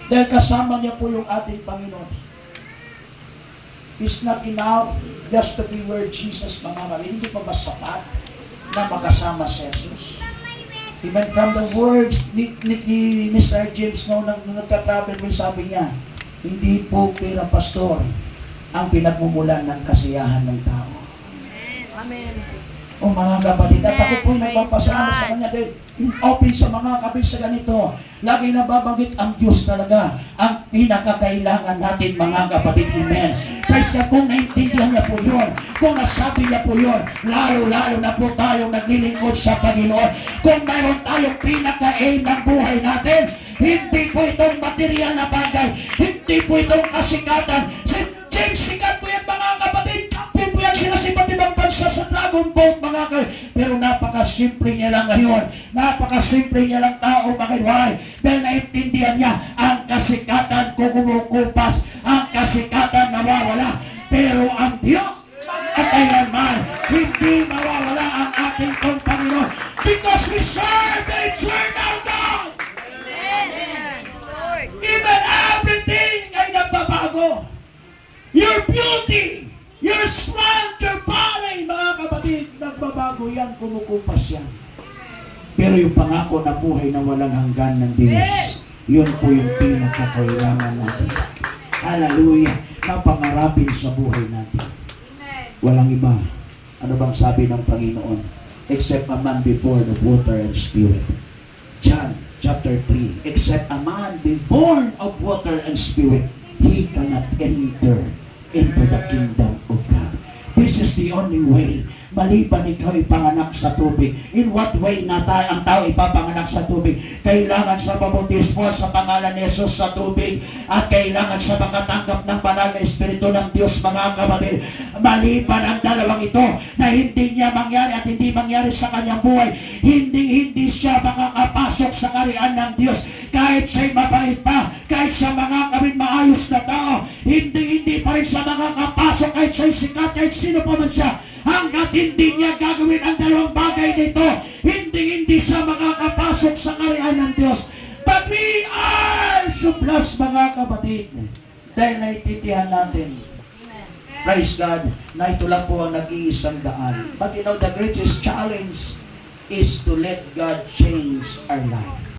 Dahil kasama niya po yung ating Panginoon. It's not enough just to be where Jesus, mga kapatid. Hindi pa ba sapat na makasama si Jesus? Even from the words ni Mr. James nung nagka-travel mo, sabi niya, hindi po pera, pastor, ang pinagmumulan ng kasiyahan ng tao. Amen. O mga kapatid, at ako po'y nagpapasalamat sa kanya dahil open sa mga kapatid sa ganito. Lagi nababanggit ang Diyos talaga, ang pinakakailangan natin, mga kapatid. Amen. Praise God, kung naintindihan niya po yun, kung nasabi niya po yun, lalo-lalo na po tayong naglilingkod sa Panginoon. Kung mayroon tayong pinaka-aim ng buhay natin, hindi po itong material na bagay, hindi po itong kasikatan. Si James, sikat po yan, mga kapatid. Kapin po yan sila sa iba't ibang bansa sa Dragon Boat, mga kapatid. Pero napakasimple niya lang ngayon. Napakasimple niya lang tao. Bakit? Why? Dahil naintindihan niya ang kasikatan kumukupas, ang kasikatan nawawala. Pero ang Diyos at kailanman hindi mawawala ang ating pong Panginoon. Because we serve the eternal God. Even everything ay nagbabago. Your beauty, your strength, your body, mga kapatid, nagbabago yan, kumukupas yan. Pero yung pangako na buhay na walang hanggan ng Diyos, yun po yung pinakakailangan natin. Hallelujah! Na pangarapin sa buhay natin. Walang iba. Ano bang sabi ng Panginoon? Except a man be born of water and spirit. John chapter 3. Except a man be born of water and spirit, he cannot enter into the kingdom of God. This is the only way. Maliban ikaw ipanganak sa tubig. In what way na ang tao ipapanganak sa tubig? Kailangan sa pabautismo sa pangalan ni Jesus sa tubig at kailangan sa makatanggap ng banal na Espiritu ng Diyos, mga kapatid. Maliban ang dalawang ito na hindi niya mangyari at hindi mangyari sa kanyang buhay, hindi siya makakapasok sa kaharian ng Diyos. Kahit siya'y mabait pa, kahit sa mga kaming maayos na tao, hindi pa rin siya makakapasok kahit siya'y sikat, kahit sino pa man siya. Hanggat hindi niya gagawin ang dalawang bagay nito, hindi siya makakapasok sa kaharian ng Diyos. But we are so blessed, mga kapatid, dahil naiintindihan natin, praise God, na ito lang po ang nag-iisang daan. But you know, the greatest challenge is to let God change our life.